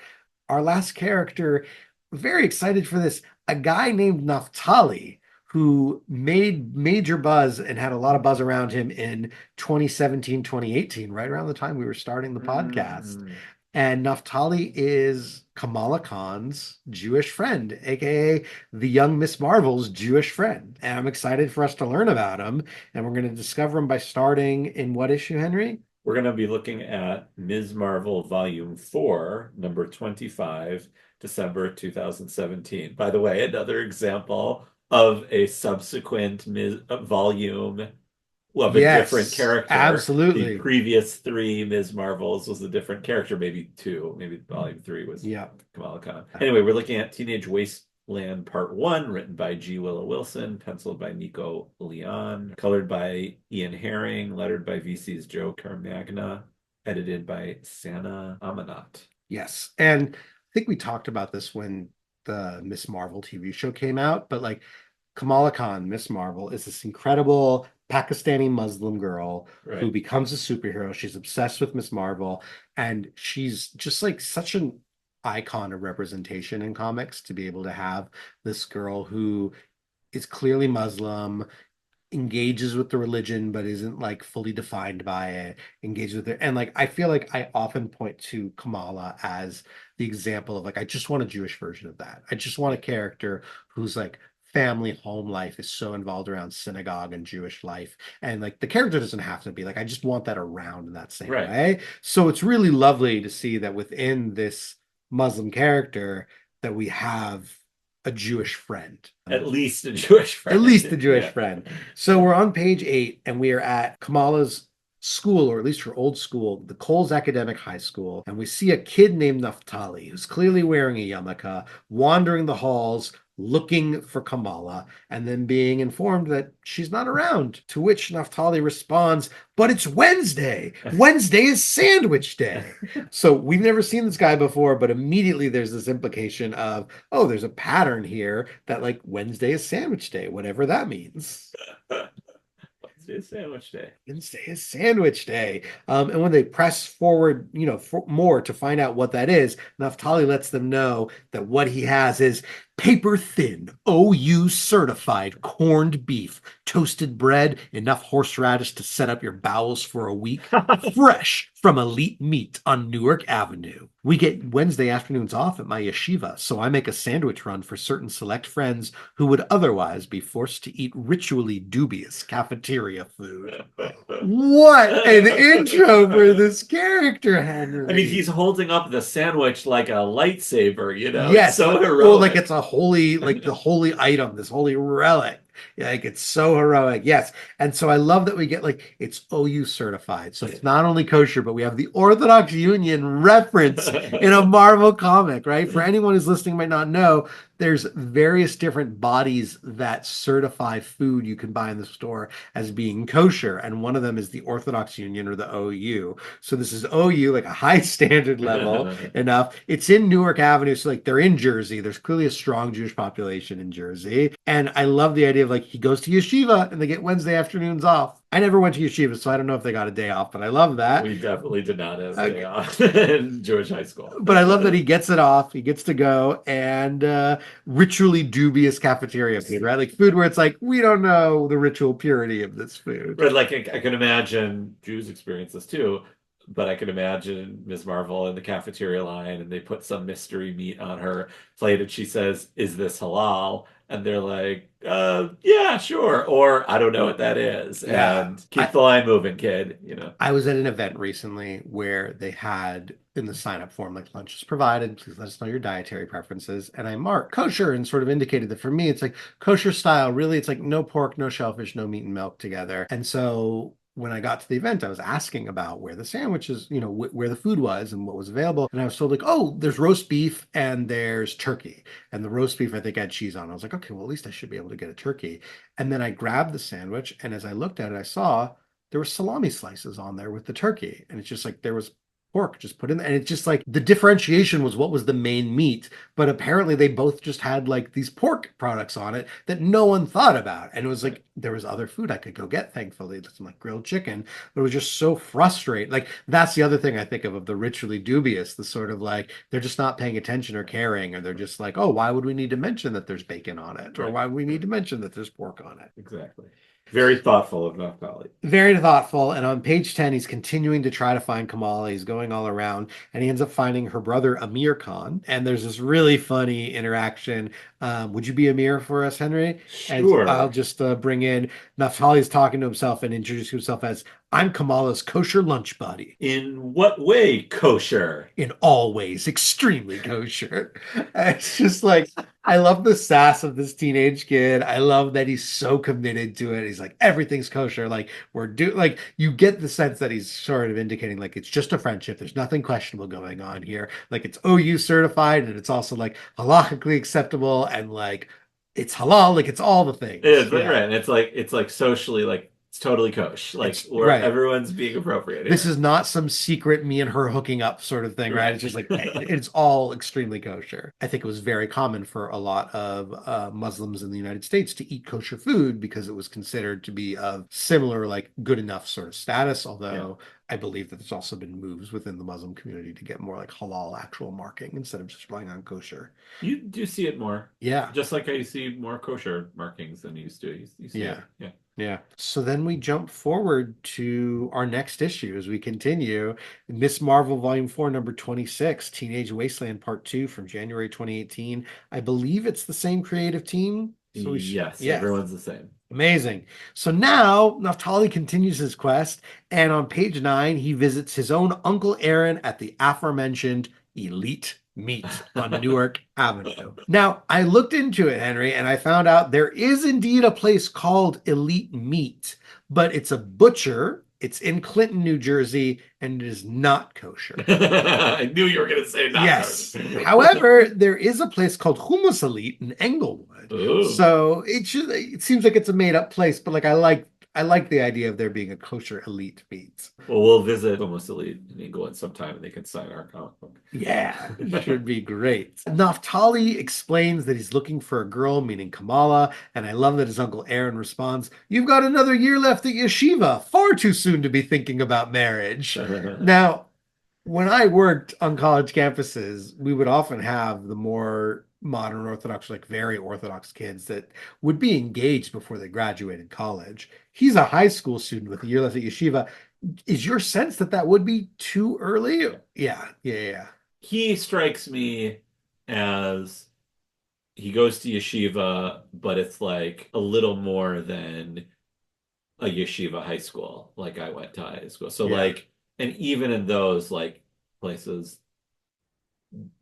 Our last character, very excited for this, a guy named Naftali, who made major buzz and had a lot of buzz around him in 2017, 2018, right around the time we were starting the podcast. And Naftali is Kamala Khan's Jewish friend, aka the young Miss Marvel's Jewish friend. And I'm excited for us to learn about him. And we're going to discover him by starting in what issue, Henry? We're going to be looking at Ms. Marvel Volume 4, number 25, December 2017. By the way, another example of a subsequent volume of a different character. Absolutely. The previous 3 Ms. Marvels was a different character, maybe 2. Maybe volume 3 was Kamala Khan. Anyway, we're looking at Teenage Wasteland Part 1, written by G. Willow Wilson, penciled by Nico Leon, colored by Ian Herring, lettered by VC's Joe Carmagna, edited by Sana Amanat. Yes. And I think we talked about this when the Miss Marvel TV show came out, but like Kamala Khan, Miss Marvel, is this incredible Pakistani Muslim girl who becomes a superhero. She's obsessed with Miss Marvel, and she's just like such an icon of representation in comics to be able to have this girl who is clearly Muslim, engages with the religion but isn't like fully defined by it, engages with it. And like I feel like I often point to Kamala as the example of like I just want a Jewish version of that. I just want a character who's like family home life is so involved around synagogue and Jewish life, and like the character doesn't have to be like I just want that around in that same way. So it's really lovely to see that within this Muslim character that we have a Jewish friend. At least a Jewish friend. At least a Jewish friend. So we're on page 8 and we are at Kamala's school, or at least her old school, the Coles Academic High School. And we see a kid named Naftali who's clearly wearing a yarmulke, wandering the halls, looking for Kamala, and then being informed that she's not around, to which Naftali responds, but it's Wednesday. Wednesday is sandwich day. So we've never seen this guy before, but immediately there's this implication of, oh, there's a pattern here that like Wednesday is sandwich day, whatever that means. Wednesday is sandwich day. Wednesday is sandwich day. And when they press forward, for more to find out what that is, Naftali lets them know that what he has is paper thin, OU certified corned beef, toasted bread, enough horseradish to set up your bowels for a week, fresh from Elite Meat on Newark Avenue. We get Wednesday afternoons off at my yeshiva, so I make a sandwich run for certain select friends who would otherwise be forced to eat ritually dubious cafeteria food. What an intro for this character, Henry. I mean, he's holding up the sandwich like a lightsaber, Yes, so heroic. Well, like it's a holy, like the holy item, this holy relic. Yeah, like it's so heroic. Yes. And so I love that we get like it's OU certified. So it's not only kosher, but we have the Orthodox Union reference in a Marvel comic, right? For anyone who's listening might not know, there's various different bodies that certify food you can buy in the store as being kosher. And one of them is the Orthodox Union or the OU. So this is OU, like a high standard level enough. It's in Newark Avenue. So like they're in Jersey. There's clearly a strong Jewish population in Jersey. And I love the idea of like he goes to yeshiva and they get Wednesday afternoons off. I never went to yeshiva, so I don't know if they got a day off, but I love that. We definitely did not have a day off in Jewish high school. But I love that he gets it off. He gets to go and ritually dubious cafeteria food, right? Like food where it's like, we don't know the ritual purity of this food. Right, like I can imagine Jews experience this too, but I can imagine Ms. Marvel in the cafeteria line and they put some mystery meat on her plate and she says, "Is this halal?" And they're like, yeah, sure. Or I don't know what that is. Yeah. And keep the line moving, kid, I was at an event recently where they had in the sign up form, like lunch is provided. Please let us know your dietary preferences. And I marked kosher and sort of indicated that for me, it's like kosher style. Really, it's like no pork, no shellfish, no meat and milk together. And so when I got to the event, I was asking about where the sandwiches, where the food was and what was available. And I was told like, oh, there's roast beef and there's turkey. And the roast beef, I think, had cheese on. I was like, okay, well, at least I should be able to get a turkey. And then I grabbed the sandwich. And as I looked at it, I saw there were salami slices on there with the turkey. And it's just like there was pork just put in there. And it's just like the differentiation was what was the main meat. But apparently they both just had like these pork products on it that no one thought about. And it was like there was other food I could go get, thankfully, some like grilled chicken. But it was just so frustrating. Like that's the other thing I think of the ritually dubious, the sort of like they're just not paying attention or caring, or they're just like, oh, why would we need to mention that there's bacon on it? Or why would we need to mention that there's pork on it? Exactly. Very thoughtful of Naftali. Very thoughtful. And on page 10, he's continuing to try to find Kamala. He's going all around and he ends up finding her brother, Amir Khan. And there's this really funny interaction. Would you be Amir for us, Henry? Sure. And I'll just bring in Naftali's talking to himself and introduce himself as, I'm Kamala's kosher lunch buddy. In what way kosher? In all ways, extremely kosher. It's just like, I love the sass of this teenage kid. I love that he's so committed to it. He's like, everything's kosher. Like, like, you get the sense that he's sort of indicating, like, it's just a friendship. There's nothing questionable going on here. Like, it's OU certified, and it's also, like, halakhically acceptable, and, like, it's halal. Like, it's all the things. It is, right. And it's like socially, like, it's totally kosher, like where everyone's being appropriate here. This is not some secret me and her hooking up sort of thing, right? It's just like it's all extremely kosher. I think it was very common for a lot of Muslims in the United States to eat kosher food because it was considered to be of similar, like good enough sort of status. Although I believe that there's also been moves within the Muslim community to get more like halal actual marking instead of just relying on kosher. You do see it more, just like I see more kosher markings than you used to. You see it. Yeah. So then we jump forward to our next issue as we continue. Miss Marvel Volume 4, number 26, Teenage Wasteland Part 2 from January 2018. I believe it's the same creative team. So yes, everyone's the same. Amazing. So now Naftali continues his quest, and on page 9, he visits his own Uncle Aaron at the aforementioned Elite Meat on Newark Avenue. Now, I looked into it, Henry, and I found out there is indeed a place called Elite Meat, but it's a butcher. It's in Clinton, New Jersey, and it is not kosher. I knew you were going to say not kosher. However, there is a place called Hummus Elite in Englewood. Ooh. So it seems like it's a made-up place, but like I like the idea of there being a kosher elite meat. Well, we'll visit Almost Elite in England sometime and they can sign our comic book. Yeah, should be great. Naftali explains that he's looking for a girl, meaning Kamala, and I love that his Uncle Aaron responds, "You've got another year left at yeshiva. Far too soon to be thinking about marriage." Now, when I worked on college campuses, we would often have the more modern Orthodox, like very Orthodox kids that would be engaged before they graduated college. He's a high school student with a year left at yeshiva. Is your sense that that would be too early? Yeah. He strikes me as he goes to yeshiva, but it's like a little more than a yeshiva high school, like I went to high school. So like, and even in those like places,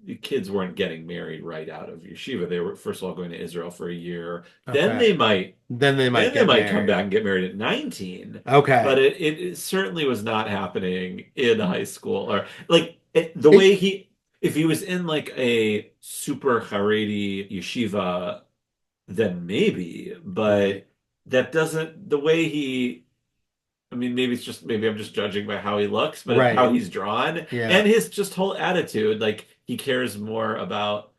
the kids weren't getting married right out of yeshiva. They were first of all going to Israel for a year. Then Okay. Then they might they get might come back married. and get married at 19. But Okay. it certainly was not happening in high school or like the It, way if he was in like a super Haredi yeshiva, then maybe, but right. that doesn't the way I mean, maybe it's just maybe I'm just judging by how he looks, but how Right. he's drawn and Yeah. his just whole attitude, like he cares about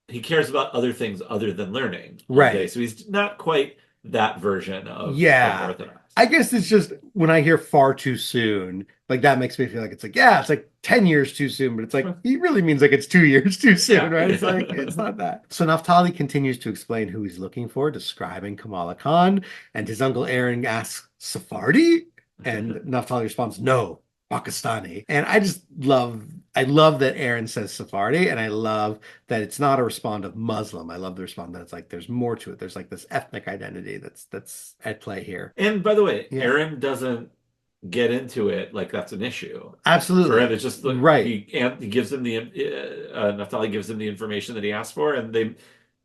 other things other than learning all day. Right. So he's not quite that version of Yeah. Orthodox. I guess it's just when I hear far too soon, like that makes me feel like it's like, yeah, it's like 10 years too soon, but it's like he really means like it's 2 years too soon, Yeah. right? It's like it's not that. So Naftali continues to explain who he's looking for, describing Kamala Khan, and his uncle Aaron asks, Sephardi? And Naftali responds, no, Pakistani. And I love that Aaron says Sephardi, and I love that it's not a respond of Muslim. I love the respond that it's like there's more to it. There's like this ethnic identity that's at play here. And by the way, Yeah, Aaron doesn't get into it like that's an issue. For him, absolutely. it's just like Right. he gives him the Naftali gives him the information that he asked for, and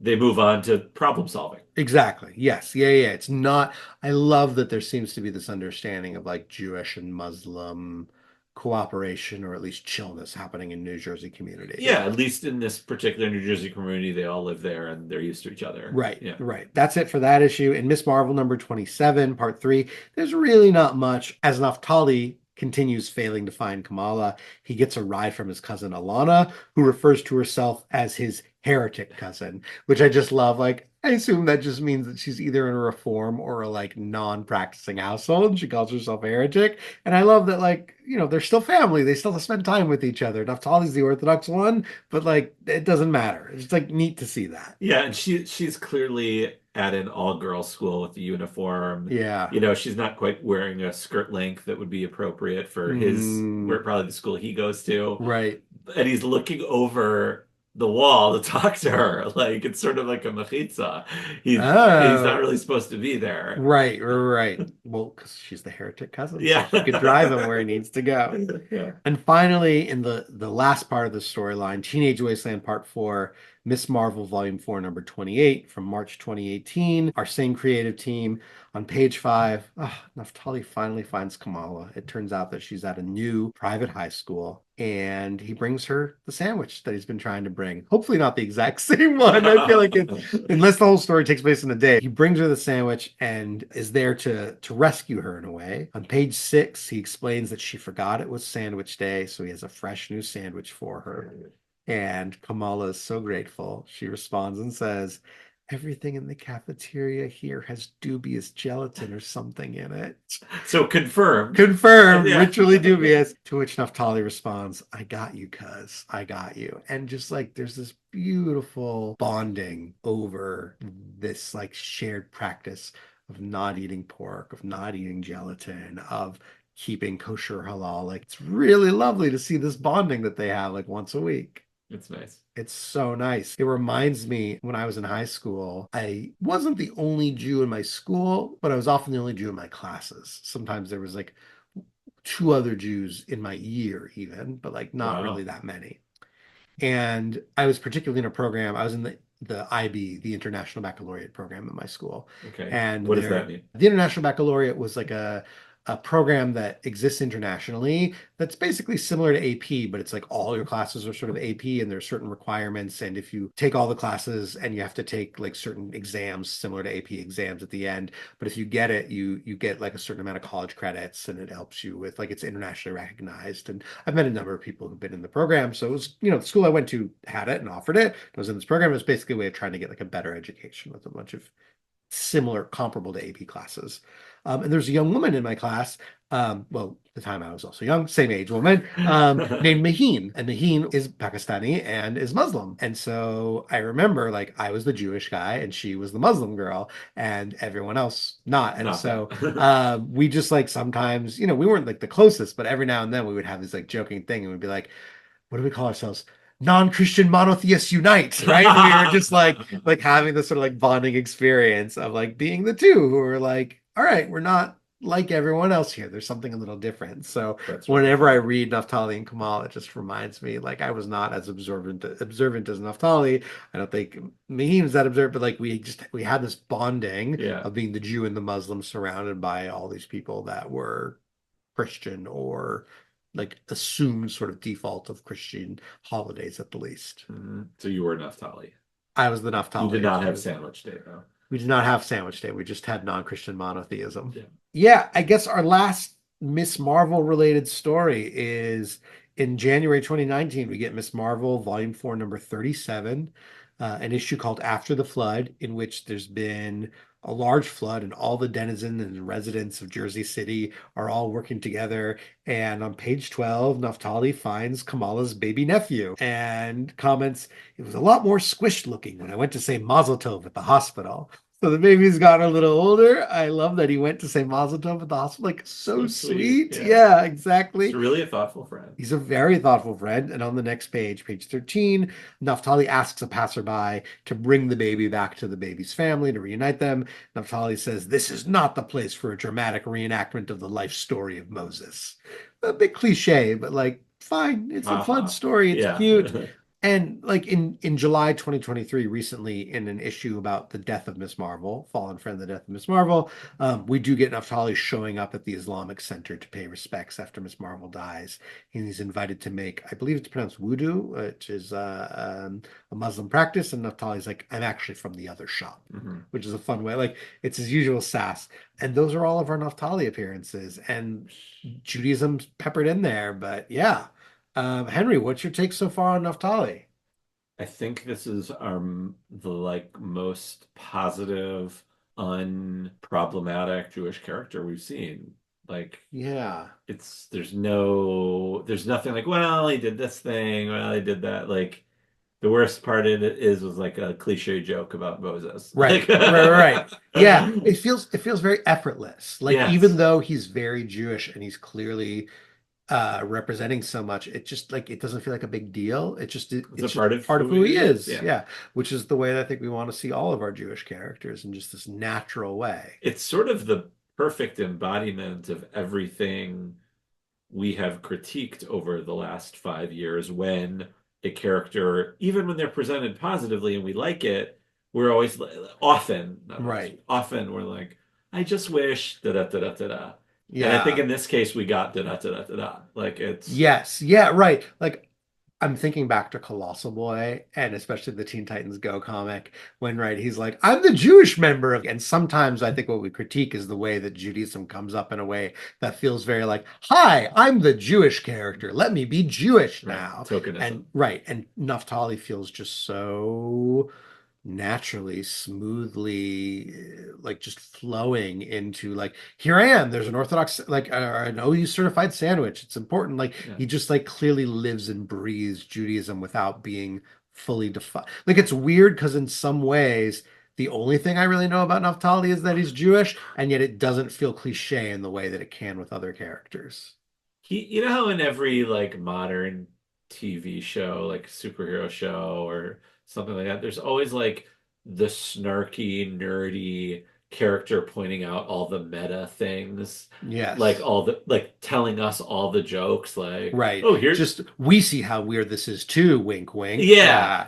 they move on to problem solving. Exactly. Yes. Yeah, yeah. It's not, I love that there seems to be this understanding of like Jewish and Muslim cooperation or at least chillness happening in New Jersey community. Yeah, at least in this particular New Jersey community, they all live there and they're used to each other. Right, Yeah. right. That's it for that issue. In Miss Marvel number 27, part 3, there's really not much. As Naftali continues failing to find Kamala, he gets a ride from his cousin Alana, who refers to herself as his heretic cousin, which I just love. Like, I assume that just means that she's either in a reform or a like non-practicing household. She calls herself a heretic. And I love that, like, they're still family. They still spend time with each other. Naftali's the Orthodox one, but like it doesn't matter. It's like neat to see that. Yeah, and she's clearly at an all-girls school with the uniform. Yeah. She's not quite wearing a skirt length that would be appropriate for Mm, where probably the school he goes to. right. And he's looking over the wall to talk to her. Like it's sort of like a machitza. He's not Oh, really supposed to be there. right. Well, because she's the heretic cousin, so Yeah. she could drive him where he needs to go. Yeah. And finally, in the last part of the storyline, Teenage Wasteland Part 4, Miss Marvel Volume 4, number 28 from March 2018, our same creative team. On page 5, Naftali finally finds Kamala. It turns out that she's at a new private high school, and he brings her the sandwich that he's been trying to bring. Hopefully not the exact same one. I feel like unless the whole story takes place in a day, he brings her the sandwich and is there to rescue her in a way. On page 6, he explains that she forgot it was sandwich day, so he has a fresh new sandwich for her. And Kamala is so grateful. She responds and says, everything in the cafeteria here has dubious gelatin or something in it. So confirmed. Confirmed, Yeah. ritually dubious. To which Naftali responds, I got you, cuz. I got you. And just like there's this beautiful bonding over this like shared practice of not eating pork, of not eating gelatin, of keeping kosher halal. Like it's really lovely to see this bonding that they have like once a week. It's nice. It's so nice. It reminds me when I was in high school, I wasn't the only Jew in my school, but I was often the only Jew in my classes. Sometimes there was like 2 other Jews in my year, even, but like not really Wow. that many. And I was particularly in a program, I was in the IB, the International Baccalaureate program at my school. Okay. And What does that mean? the International Baccalaureate was like a program that exists internationally that's basically similar to AP, but it's like all your classes are sort of AP and there's certain requirements. And if you take all the classes and you have to take like certain exams similar to AP exams at the end, but if you get it, you get like a certain amount of college credits and it helps you with like it's internationally recognized. And I've met a number of people who've been in the program. So it was, the school I went to had it and offered it. I was in this program. It was basically a way of trying to get like a better education with a bunch of similar, comparable to AP classes. And there's a young woman in my class, well, the time I was also young, same age woman, named Maheen. And Maheen is Pakistani and is Muslim. And so I remember like I was the Jewish guy and she was the Muslim girl and everyone else not. And Not so that. we just like sometimes, we weren't like the closest, but every now and then we would have this like joking thing and we'd be like, what do we call ourselves? Non-Christian monotheists unite, right? We were just like having this sort of like bonding experience of like being the two who are like, all right, we're not like everyone else here, there's something a little different. So That's right. whenever I read Naftali and Kamal, it just reminds me, like, I was not as observant as Naftali. I don't think Mahim's that observant, but like we had this bonding Yeah. of being the Jew and the Muslim surrounded by all these people that were Christian or like assumed sort of default of Christian holidays at the least. So you were Naftali. I was the You did Naftali. not have Sandwich Day, though. We did not have Sandwich Day. We just had non-Christian monotheism. Yeah. Yeah, I guess our last Miss Marvel related story is in January 2019. We get Miss Marvel Volume 4, number 37, an issue called After the Flood, in which there's been a large flood and all the denizens and residents of Jersey City are all working together. And on page 12, Naftali finds Kamala's baby nephew and comments, "It was a lot more squished looking when I went to say Mazel Tov at the hospital." So the baby's gotten a little older. I love that he went to say Mazel Tov at the hospital. Like, so sweet. Yeah. Yeah, exactly. He's really a thoughtful friend. He's a very thoughtful friend. And on the next page, page 13, Naftali asks a passerby to bring the baby back to the baby's family to reunite them. Naftali says, "This is not the place for a dramatic reenactment of the life story of Moses." A bit cliche, but like, fine. It's a fun story. It's cute. And like in July 2023, recently in an issue about the death of Miss Marvel, fallen friend, the death of Miss Marvel, we do get Naftali showing up at the Islamic Center to pay respects after Miss Marvel dies. And he's invited to make, I believe it's pronounced wudu, which is a Muslim practice. And Naftali's like, "I'm actually from the other shop," which is a fun way. Like, it's his usual sass. And those are all of our Naftali appearances. And Judaism's peppered in there. But yeah. Henry, what's your take so far on Naftali? I think this is the like most positive, unproblematic Jewish character we've seen. Like, Yeah. there's nothing like, well, he did this thing, well, he did that. Like, the worst part in it was like a cliche joke about Moses. Right. Like, Right. Yeah. It feels very effortless. Like, Yes. even though he's very Jewish and he's clearly representing so much, it just like it doesn't feel like a big deal. It's It's a part of who he is. Yeah. Yeah. Which is the way that I think we want to see all of our Jewish characters in just this natural way. It's sort of the perfect embodiment of everything we have critiqued over the last 5 years when a character, even when they're presented positively and we like it, we're always often, not always, Right. often we're like, I just wish da da da da da da. Yeah. And I think in this case we got da da da da da da. Like, it's Yes. Yeah, right. Like, I'm thinking back to Colossal Boy and especially the Teen Titans Go comic when, right, he's like, "I'm the Jewish member of," and sometimes I think what we critique is the way that Judaism comes up in a way that feels very like, "Hi, I'm the Jewish character. Let me be Jewish now." tokenism. And Naftali feels just so naturally, smoothly, like just flowing into like, "Here I am. There's an Orthodox, like an OU certified sandwich. It's important." Like, he just like clearly lives and breathes Judaism without being fully defined. Like, it's weird because in some ways, the only thing I really know about Naftali is that he's Jewish, and yet it doesn't feel cliche in the way that it can with other characters. You know how in every like modern TV show, like superhero show or something like that, there's always like the snarky, nerdy character pointing out all the meta things. Yes. Like all the like telling us all the jokes, like, Right. oh, here's just we see how weird this is too, wink wink. Yeah.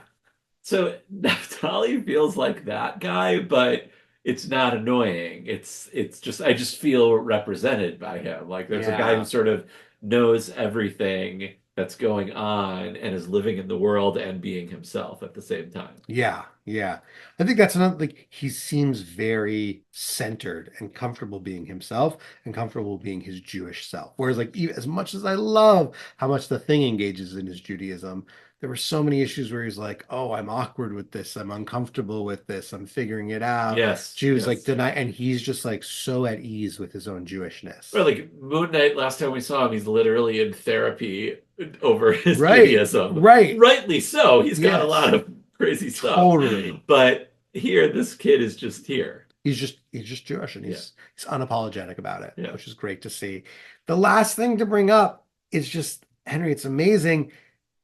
So Naftali feels like that guy, but it's not annoying. It's just I just feel represented by him. Like, there's a guy who sort of knows everything that's going on and is living in the world and being himself at the same time. Yeah, yeah. I think that's another, like, he seems very centered and comfortable being himself and comfortable being his Jewish self. Whereas, like, even, as much as I love how much the Thing engages in his Judaism, there were so many issues where he's like, "Oh, I'm awkward with this. I'm uncomfortable with this. I'm figuring it out." Yes. Jews like deny, and he's just like so at ease with his own Jewishness. Or like Moon Knight, last time we saw him, he's literally in therapy over his Judaism. Right. Rightly so. He's got a lot of crazy stuff. Totally. But here, this kid is just here. He's just Jewish, and he's unapologetic about it, Yeah. which is great to see. The last thing to bring up is just, Henry, it's amazing.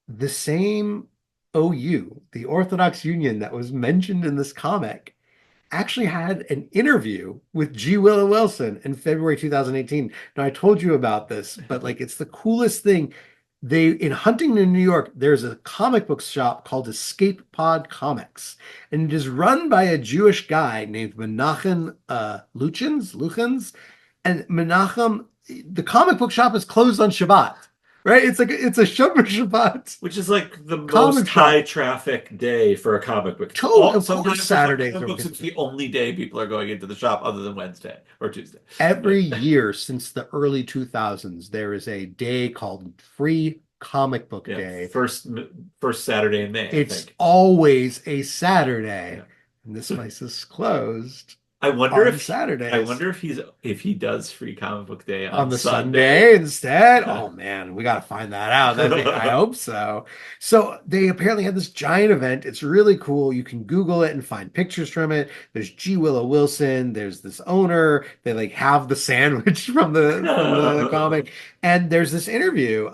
The same OU, the Orthodox Union that was mentioned in this comic, actually had an interview with G. Willow Wilson in February 2018. Now, I told you about this, but like it's the coolest thing. They in Huntington, New York, there's a comic book shop called Escape Pod Comics, and it is run by a Jewish guy named Menachem Luchins, and Menachem. The comic book shop is closed on Shabbat, right? It's like it's a Shomer Shabbat, which is like the Comic most shop. high traffic day for a comic book. Totally, of Sometimes course, for Saturdays comic are books, it's the only day people are going into the shop other than Wednesday or Tuesday. Every year since the early 2000s, there is a day called Free Comic Book Day. First Saturday in May. It's always a Saturday, Yeah. and this place is closed. I wonder if Saturdays. I wonder if he does Free Comic Book Day on the Sunday instead. Oh man, we got to find that out. I hope so. So they apparently had this giant event. It's really cool. You can Google it and find pictures from it. There's G. Willow Wilson. There's this owner. They like have the sandwich from the comic, and there's this interview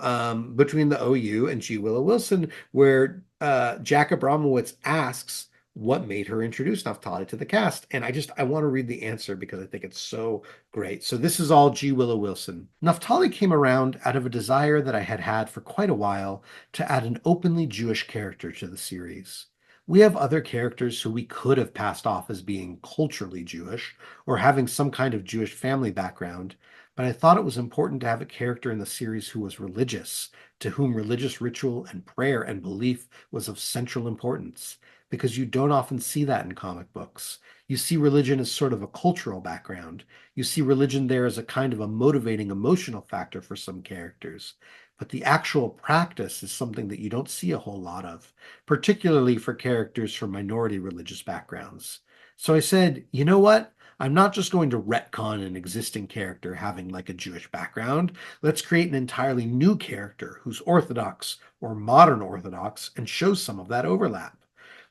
between the OU and G. Willow Wilson where Jack Abramowitz asks what made her introduce Naftali to the cast. And I want to read the answer because I think it's so great. So this is all G. Willow Wilson. Naftali came around out of a desire that I had had for quite a while to add an openly Jewish character to the series. We have other characters who we could have passed off as being culturally Jewish or having some kind of Jewish family background, but I thought it was important to have a character in the series who was religious, to whom religious ritual and prayer and belief was of central importance. Because you don't often see that in comic books. You see religion as sort of a cultural background. You see religion there as a kind of a motivating emotional factor for some characters. But the actual practice is something that you don't see a whole lot of, particularly for characters from minority religious backgrounds. So I said, you know what? I'm not just going to retcon an existing character having like a Jewish background. Let's create an entirely new character who's Orthodox or modern Orthodox and show some of that overlap.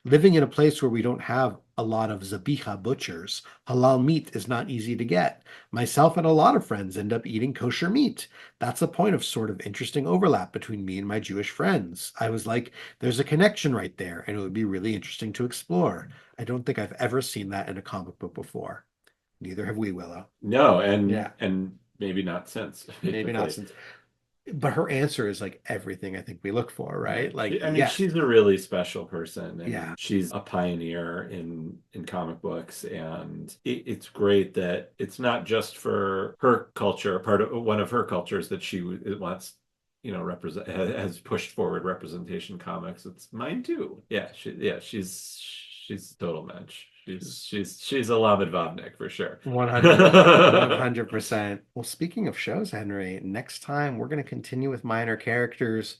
Living in a place where we don't have a lot of zabicha butchers, halal meat is not easy to get. Myself and a lot of friends end up eating kosher meat. That's a point of sort of interesting overlap between me and my Jewish friends. I was like, there's a connection right there, and it would be really interesting to explore. I don't think I've ever seen that in a comic book before. Neither have we, Willow. No, and maybe not since. Maybe not since. But her answer is like everything I think we look for, right? Like, I mean, she's a really special person, and Yeah. she's a pioneer in comic books, and it's great that it's not just for her culture, part of one of her cultures that she wants, represent, has pushed forward representation comics. It's mine too. She's total mensch. She's a Lamed Vavnik for sure. 100%. Well, speaking of shows, Henry, next time we're going to continue with minor characters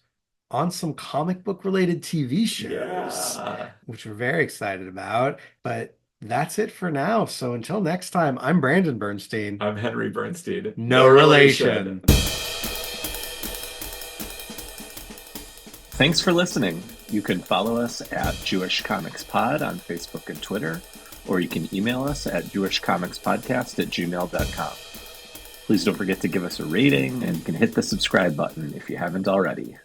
on some comic book related TV shows, which we're very excited about. But that's it for now. So until next time, I'm Brandon Bernstein. I'm Henry Bernstein. No relation. Thanks for listening. You can follow us at Jewish Comics Pod on Facebook and Twitter, or you can email us at jewishcomicspodcast@gmail.com. Please don't forget to give us a rating, and you can hit the subscribe button if you haven't already.